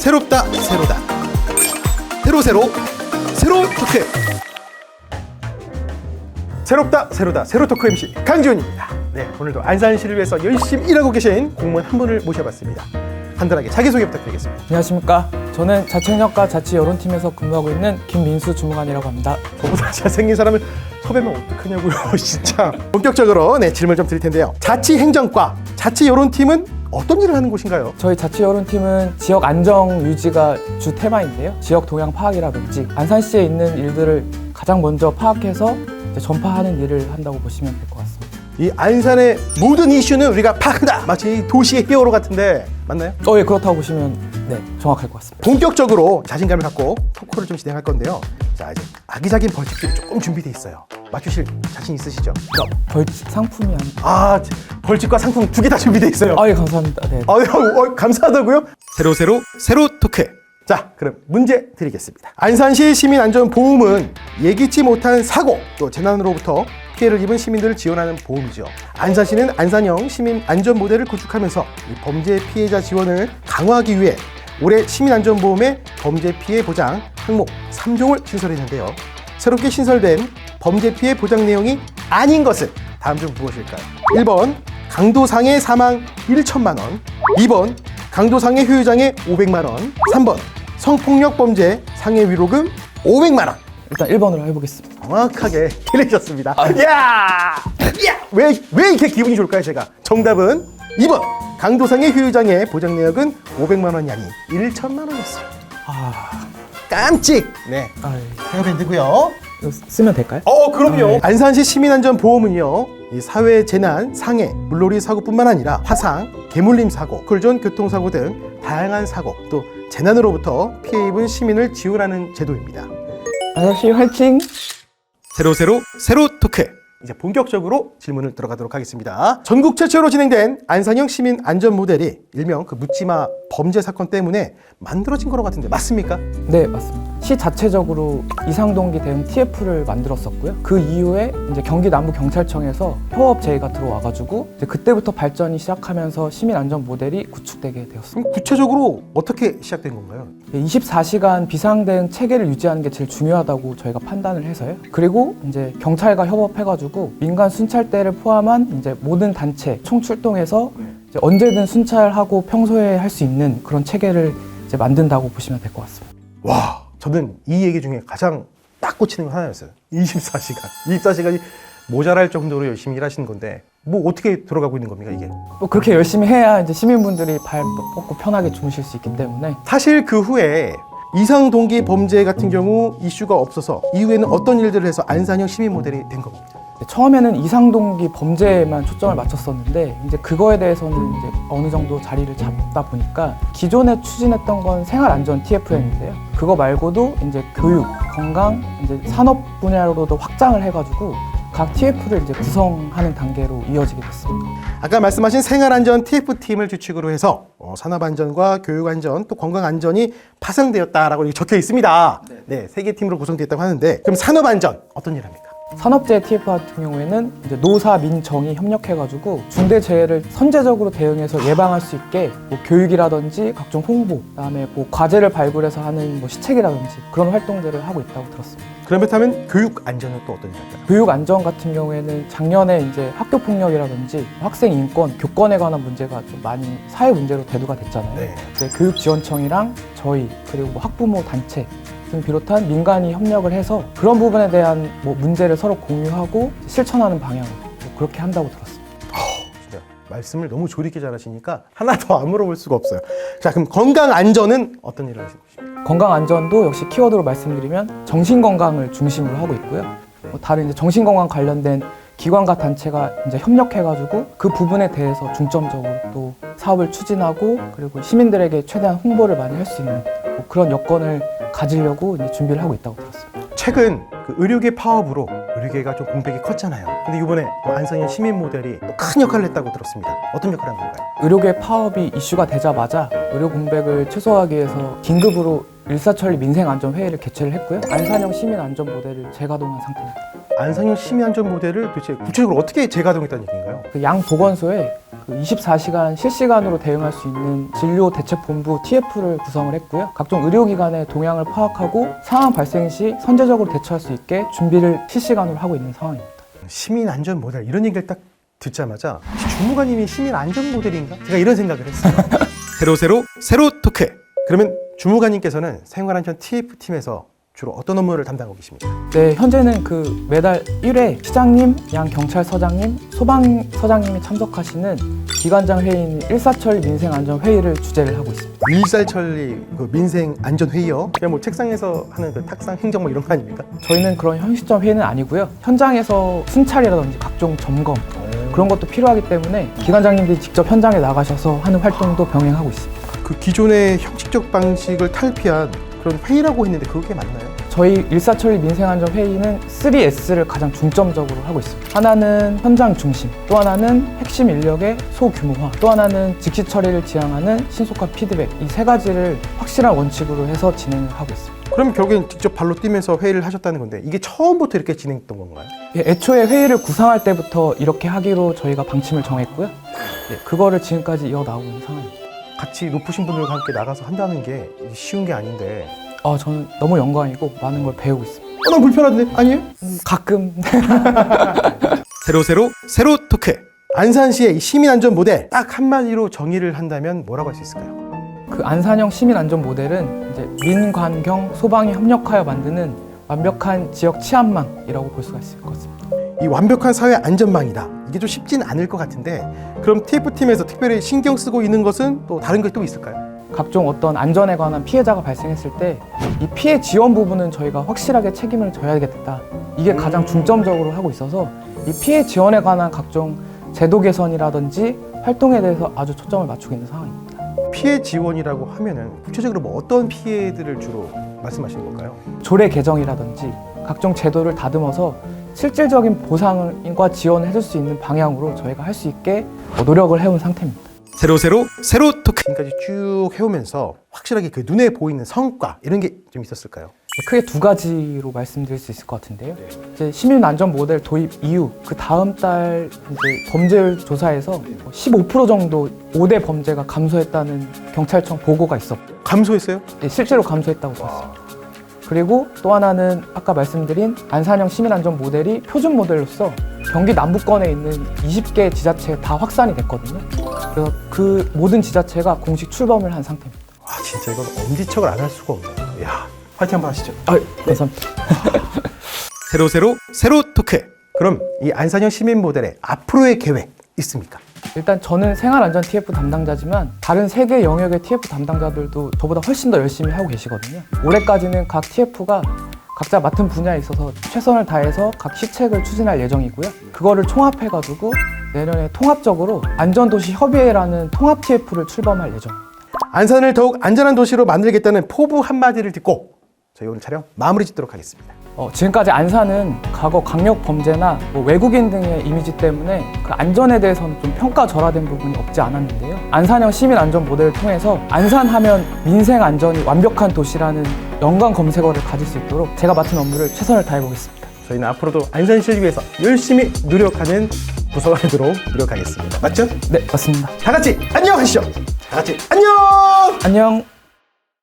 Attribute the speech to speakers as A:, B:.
A: 새롭다 새로다 새로 토크. 새롭다 새로다 새로 토크 MC 강지훈입니다. 네, 오늘도 안산시를 위해서 열심히 일하고 계신 공무원 한 분을 모셔봤습니다. 간단하게 자기소개 부탁드리겠습니다.
B: 안녕하십니까. 저는 자치행정과 자치여론팀에서 근무하고 있는 김민수 주무관이라고 합니다.
A: 저보다 잘생긴 사람을 섭외면 어떡하냐고요. 진짜 본격적으로 질문 좀 드릴 텐데요. 자치행정과 자치여론팀은 어떤 일을 하는 곳인가요?
B: 저희 자치여론팀은 지역 안정 유지가 주 테마인데요. 지역 동향 파악이라든지 안산시에 있는 일들을 가장 먼저 파악해서 이제 전파하는 일을 한다고 보시면 될 것 같습니다.
A: 이 안산의 모든 이슈는 우리가 파악한다. 마치 도시의 히어로 같은데 맞나요?
B: 예, 그렇다고 보시면 네, 정확할 것 같습니다.
A: 본격적으로 자신감을 갖고 토크를 좀 진행할 건데요. 자, 이제 아기자기한 벌칙들이 조금 준비되어 있어요. 맞추실 자신 있으시죠?
B: 벌칙 상품이
A: 벌칙과 상품 두 개 다 준비되어 있어요.
B: 예, 감사합니다. 네.
A: 감사하다고요? 새로 토크. 자, 그럼 문제 드리겠습니다. 안산시 시민안전보험은 예기치 못한 사고 또 재난으로부터 피해를 입은 시민들을 지원하는 보험이죠. 안산시는 안산형 시민안전 모델을 구축하면서 이 범죄 피해자 지원을 강화하기 위해 올해 시민안전보험의 범죄 피해 보장 항목 3종을 신설했는데요. 새롭게 신설된 범죄 피해 보장 내용이 아닌 것은 다음 중 무엇일까요? 1번 강도상해 사망 1천만 원, 2번 강도상해 후유장애 500만 원, 3번 성폭력 범죄 상해 위로금 500만 원.
B: 일단 1번으로 해보겠습니다.
A: 정확하게 틀리셨습니다. 왜 이렇게 기분이 좋을까요, 제가? 정답은 2번. 강도상해 후유장애 보장 내역은 500만 원이 아닌 1천만 원이었습니다. 깜찍. 네. 헤어밴드고요.
B: 이거 쓰면 될까요?
A: 그럼요. 안산시 시민안전보험은요, 이 사회재난, 상해, 물놀이 사고뿐만 아니라 화상, 개물림 사고, 쿨존 교통사고 등 다양한 사고, 또 재난으로부터 피해 입은 시민을 지원하는 제도입니다.
B: 안산시 화이팅!
A: 새로 토크. 이제 본격적으로 질문을 들어가도록 하겠습니다. 전국 최초로 진행된 안산형 시민 안전 모델이 일명 그 묻지마 범죄 사건 때문에 만들어진 거로 같은데 맞습니까?
B: 네, 맞습니다. 시 자체적으로 이상동기 대응 TF를 만들었었고요. 그 이후에 이제 경기 남부경찰청에서 협업 제의가 들어와가지고 이제 그때부터 발전이 시작하면서 시민 안전 모델이 구축되게 되었습니다.
A: 그럼 구체적으로 어떻게 시작된 건가요?
B: 24시간 비상대응 체계를 유지하는 게 제일 중요하다고 저희가 판단을 해서요. 그리고 이제 경찰과 협업해가지고 민간 순찰대를 포함한 이제 모든 단체 총출동해서 이제 언제든 순찰하고 평소에 할 수 있는 그런 체계를 이제 만든다고 보시면 될 것 같습니다.
A: 와, 저는 이 얘기 중에 가장 딱 꽂히는 거 하나였어요. 24시간이 모자랄 정도로 열심히 일하시는 건데 뭐 어떻게 돌아가고 있는 겁니까, 이게?
B: 또 그렇게 열심히 해야 이제 시민분들이 발 뻗고 편하게 주무실 수 있기 때문에.
A: 사실 그 후에 이상 동기 범죄 같은 경우 이슈가 없어서 이후에는 어떤 일들을 해서 안산형 시민 모델이 된 겁니다.
B: 처음에는 이상동기 범죄에만 초점을 맞췄었는데 이제 그거에 대해서는 이제 어느 정도 자리를 잡다 보니까 기존에 추진했던 건 생활안전 TF였는데요. 그거 말고도 이제 교육, 건강, 이제 산업 분야로도 확장을 해가지고 각 TF를 이제 구성하는 단계로 이어지게 됐습니다.
A: 아까 말씀하신 생활안전 TF팀을 주축으로 해서 산업안전과 교육안전 또 건강안전이 파생되었다라고 적혀 있습니다. 네, 세 개 팀으로 구성되었다고 하는데 그럼 산업안전 어떤 일 합니까?
B: 산업재해 TF 같은 경우에는 이제 노사, 민, 정이 협력해가지고 중대재해를 선제적으로 대응해서 예방할 수 있게 뭐 교육이라든지 각종 홍보, 그다음에 뭐 과제를 발굴해서 하는 뭐 시책이라든지 그런 활동들을 하고 있다고 들었습니다.
A: 그렇다면 교육안전은 또 어떤 일 할까요?
B: 교육 안전 같은 경우에는 작년에 이제 학교 폭력이라든지 학생 인권, 교권에 관한 문제가 좀 많이 사회 문제로 대두가 됐잖아요.
A: 네.
B: 이제 교육지원청이랑 저희 그리고 뭐 학부모 단체 등 비롯한 민간이 협력을 해서 그런 부분에 대한 뭐 문제를 서로 공유하고 실천하는 방향으로 그렇게 한다고 들었습니다.
A: 진짜 말씀을 너무 조리 있게 잘하시니까 하나 더 안 물어볼 수가 없어요. 자, 그럼 건강안전은 어떤 일을 하시는 것입니까?
B: 건강 안전도 역시 키워드로 말씀드리면 정신 건강을 중심으로 하고 있고요. 뭐 다른 이제 정신 건강 관련된 기관과 단체가 이제 협력해가지고 그 부분에 대해서 중점적으로 또 사업을 추진하고 그리고 시민들에게 최대한 홍보를 많이 할 수 있는 뭐 그런 여건을 가지려고 이제 준비를 하고 있다고 들었습니다.
A: 최근 그 의료계 파업으로 의료계가 좀 공백이 컸잖아요. 근데 이번에 또 안산형 시민 모델이 또 큰 역할을 했다고 들었습니다. 어떤 역할을 한 건가요?
B: 의료계 파업이 이슈가 되자마자 의료 공백을 최소화하기 위해서 긴급으로 일사천리 민생안전회의를 개최를 했고요. 안산형 시민안전 모델을 재가동한 상태입니다.
A: 안산형 시민안전 모델을 도대체 구체적으로 어떻게 재가동했다는 얘기인가요?
B: 그 양 보건소에 그 24시간 실시간으로 대응할 수 있는 진료 대책본부 TF를 구성을 했고요. 각종 의료기관의 동향을 파악하고 상황 발생 시 선제적으로 대처할 수 있게 준비를 실시간으로 하고 있는 상황입니다.
A: 시민 안전 모델 이런 얘기를 딱 듣자마자 주무관님이 시민 안전 모델인가? 제가 이런 생각을 했어요. 세로 토크. 그러면 주무관님께서는 생활안전 TF팀에서 주로 어떤 업무를 담당하고 계십니까?
B: 네, 현재는 그 매달 1회 시장님, 양 경찰서장님, 소방서장님이 참석하시는 기관장 회의인 일사천 민생안전회의를 주재를 하고 있습니다.
A: 일사천리 그 민생 안전 회의요. 그냥 뭐 책상에서 하는 그 탁상 행정 뭐 이런 거 아닙니까?
B: 저희는 그런 형식적 회의는 아니고요. 현장에서 순찰이라든지 각종 점검 그런 것도 필요하기 때문에 기관장님들이 직접 현장에 나가셔서 하는 활동도 병행하고 있습니다.
A: 그 기존의 형식적 방식을 탈피한 그런 회의라고 했는데 그게 맞나요?
B: 저희 일사천리 민생안전회의는 3S를 가장 중점적으로 하고 있습니다. 하나는 현장 중심, 또 하나는 핵심 인력의 소규모화, 또 하나는 즉시 처리를 지향하는 신속한 피드백, 이 세 가지를 확실한 원칙으로 해서 진행을 하고 있습니다.
A: 그럼 결국엔 직접 발로 뛰면서 회의를 하셨다는 건데 이게 처음부터 이렇게 진행했던 건가요?
B: 예, 애초에 회의를 구상할 때부터 이렇게 하기로 저희가 방침을 정했고요. 예, 그거를 지금까지 이어나오고 있는 상황입니다.
A: 같이 높으신 분들과 함께 나가서 한다는 게 쉬운 게 아닌데
B: 저는 너무 영광이고 많은 걸 배우고 있습니다.
A: 난 불편한데? 아니에요?
B: 가끔
A: 세로 토크. 안산시의 시민안전 모델 딱 한마디로 정의를 한다면 뭐라고 할 수 있을까요?
B: 그 안산형 시민안전 모델은 이제 민관경 소방이 협력하여 만드는 완벽한 지역 치안망이라고 볼 수가 있을 것 같습니다.
A: 이 완벽한 사회 안전망이다. 이게 좀 쉽진 않을 것 같은데 그럼 TF팀에서 특별히 신경 쓰고 있는 것은 또 다른 게 또 있을까요?
B: 각종 어떤 안전에 관한 피해자가 발생했을 때 이 피해 지원 부분은 저희가 확실하게 책임을 져야겠다. 이게 가장 중점적으로 하고 있어서 이 피해 지원에 관한 각종 제도 개선이라든지 활동에 대해서 아주 초점을 맞추고 있는 상황입니다.
A: 피해 지원이라고 하면은 구체적으로 뭐 어떤 피해들을 주로 말씀하시는 걸까요?
B: 조례 개정이라든지 각종 제도를 다듬어서 실질적인 보상과 지원을 해줄 수 있는 방향으로 저희가 할 수 있게 노력을 해온 상태입니다.
A: 세로 토크. 지금까지 쭉 해오면서 확실하게 그 눈에 보이는 성과 이런 게 좀 있었을까요?
B: 크게 두 가지로 말씀드릴 수 있을 것 같은데요. 이제 시민 안전 모델 도입 이후 그 다음 달 이제 범죄율 조사에서 15% 정도 5대 범죄가 감소했다는 경찰청 보고가 있었고
A: 감소했어요?
B: 실제로 감소했다고 봤습니다. 그리고 또 하나는 아까 말씀드린 안산형 시민안전 모델이 표준 모델로서 경기 남부권에 있는 20개 지자체에 다 확산이 됐거든요. 그래서 그 모든 지자체가 공식 출범을 한 상태입니다.
A: 와 진짜 이건 엄지척을 안 할 수가 없네요. 이야 파이팅 한번 하시죠.
B: 감사합니다.
A: 세로 토크. 그럼 이 안산형 시민 모델의 앞으로의 계획 있습니까?
B: 일단 저는 생활안전 TF 담당자지만 다른 3개 영역의 TF 담당자들도 저보다 훨씬 더 열심히 하고 계시거든요. 올해까지는 각 TF가 각자 맡은 분야에 있어서 최선을 다해서 각 시책을 추진할 예정이고요. 그거를 총합해가지고 내년에 통합적으로 안전도시 협의회라는 통합 TF를 출범할 예정입니다.
A: 안산을 더욱 안전한 도시로 만들겠다는 포부 한마디를 듣고 저희 오늘 촬영 마무리 짓도록 하겠습니다.
B: 지금까지 안산은 과거 강력 범죄나 외국인 등의 이미지 때문에 그 안전에 대해서는 좀 평가절하된 부분이 없지 않았는데요. 안산형 시민 안전 모델을 통해서 안산하면 민생 안전이 완벽한 도시라는 연관 검색어를 가질 수 있도록 제가 맡은 업무를 최선을 다해보겠습니다.
A: 저희는 앞으로도 안산시를 위해서 열심히 노력하는 부서가 되도록 노력하겠습니다. 맞죠?
B: 네, 맞습니다.
A: 다 같이 안녕 하시죠. 다 같이 안녕.
B: 안녕.